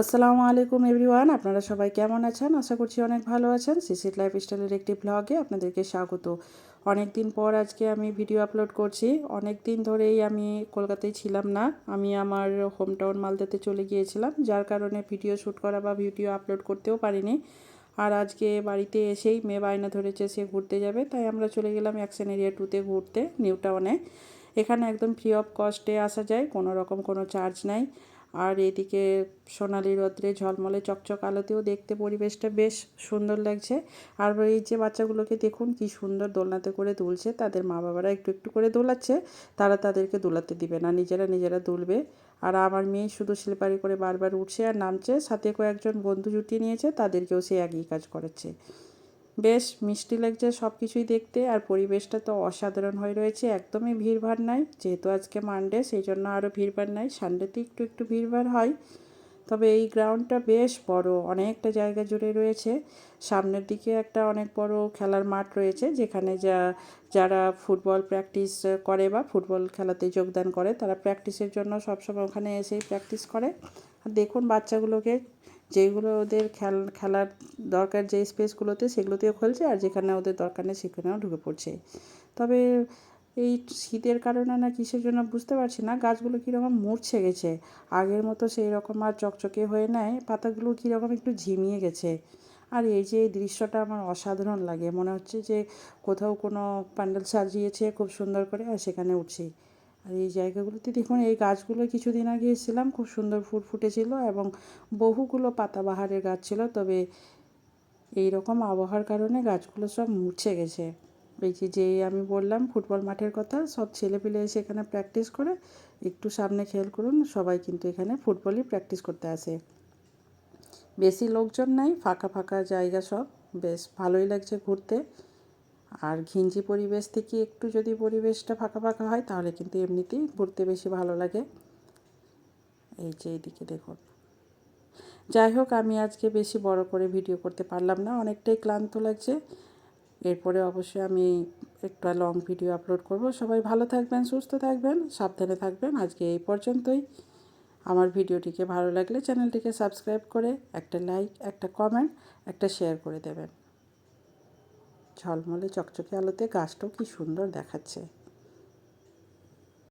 আসসালামু আলাইকুম এভরিওয়ান, আপনারা সবাই কেমন আছেন? আশা করছি অনেক ভালো আছেন। সিসিট লাইফস্টাইলের একটি ব্লগে আপনাদেরকে স্বাগত। অনেক দিন পর আজকে আমি ভিডিও আপলোড করছি। অনেক দিন ধরেই আমি কলকাতায় ছিলাম না। আমি আমার হোম টাউন মালদাতে চলে গিয়েছিলাম, যার কারণে ভিডিও শ্যুট করা বা ভিডিও আপলোড করতেও পারিনি। আর আজকে বাড়িতে এসেই মেয়ে বায়না ধরেছে সে ঘুরতে যাবে, তাই আমরা চলে গেলাম অ্যাকশন এরিয়া 2তে ঘুরতে, নিউ টাউনে। এখানে একদম ফ্রি অফ কস্টে আসা যায়, কোনো রকম কোনো চার্জ নাই। আর এদিকে সোনালি রৌদ্রে ঝলমলে চকচক আলোতেও দেখতে পরিবেশটা বেশ সুন্দর লাগছে। আর এই যে বাচ্চাগুলোকে দেখুন কি সুন্দর দোলনাতে করে দুলছে, তাদের মা বাবারা একটু একটু করে দোলাচ্ছে, তারা তাদেরকে দোলাতে দিবে না, নিজেরা নিজেরা দুলবে। আর আমার মেয়ে শুধু স্লিপারি করে বারবার উঠছে আর নামছে, সাথে কয়েকজন বন্ধু জুটিয়ে নিয়েছে, তাদেরকেও সে একই কাজ করাচ্ছে। বেশ মিষ্টি লাগছে সব কিছুই দেখতে। আর পরিবেশটা তো অসাধারণ হয়ে রয়েছে, একদমই ভিড়ভাড় নাই, যেহেতু আজকে মানডে সেই জন্য আরও ভিড়ভাড় নাই। সানডেতে একটু একটু ভিড়ভাড় হয়। তবে এই গ্রাউন্ডটা বেশ বড়, অনেকটা জায়গা জুড়ে রয়েছে। সামনের দিকে একটা অনেক বড় খেলার মাঠ রয়েছে, যেখানে যারা ফুটবল প্র্যাকটিস করে বা ফুটবল খেলাতে যোগদান করে, তারা প্র্যাকটিসের জন্য সবসময় ওখানে এসেই প্র্যাকটিস করে। আর দেখুন বাচ্চাগুলোকে, যেগুলো ওদের খেলার দরকার যে স্পেসগুলোতে, সেগুলোতেও খেলছে, আর যেখানে ওদের দরকার নেই সেখানেও ঢুকে পড়ছে। তবে এই শীতের কারণে না কিসের জন্য বুঝতে পারছি না, গাছগুলো কীরকম মূর্ছে গেছে, আগের মতো সেই রকম আর চকচকে হয়ে নেয়, পাতাগুলো কীরকম একটু ঝিমিয়ে গেছে। আর এই যে এই দৃশ্যটা আমার অসাধারণ লাগে, মনে হচ্ছে যে কোথাও কোনো প্যান্ডেল সাজিয়েছে খুব সুন্দর করে আর সেখানে উঠছি। আর এই জায়গাগুলোতে দেখুন, এই গাছগুলো কিছুদিন আগে এসেছিলাম, খুব সুন্দর ফুল ফুটেছিল এবং বহুগুলো পাতাবাহারের গাছ ছিল। তবে এই রকম আবহাওয়ার কারণে গাছগুলো সব মুছে গেছে। এই যে আমি বললাম ফুটবল মাঠের কথা, সব ছেলেপিলে এসে এখানে প্র্যাকটিস করে। একটু সামনে খেয়াল করুন, সবাই কিন্তু এখানে ফুটবলই প্র্যাকটিস করতে আসে। বেশি লোকজন নাই, ফাঁকা ফাঁকা জায়গা সব, বেশ ভালোই লাগছে ঘুরতে। আর ঘিঞ্জি পরিবেশ থেকে একটু যদি পরিবেশটা ফাঁকা ফাঁকা হয়, তাহলে কিন্তু এমনিতেই ঘুরতে বেশি ভালো লাগে। এই যে এইদিকে দেখুন। যাই হোক, আমি আজকে বেশি বড় করে ভিডিও করতে পারলাম না, অনেকটাই ক্লান্ত লাগছে। এরপরে অবশ্যই আমি একটা লং ভিডিও আপলোড করব। সবাই ভালো থাকবেন, সুস্থ থাকবেন, সাবধানে থাকবেন। আজকে এই পর্যন্তই। আমার ভিডিওটিকে ভালো লাগলে চ্যানেলটিকে সাবস্ক্রাইব করে একটা লাইক, একটা কমেন্ট, একটা শেয়ার করে দেবেন। ঝলমলে চকচকে আলোতে গাছটাও কি সুন্দর দেখাচ্ছে।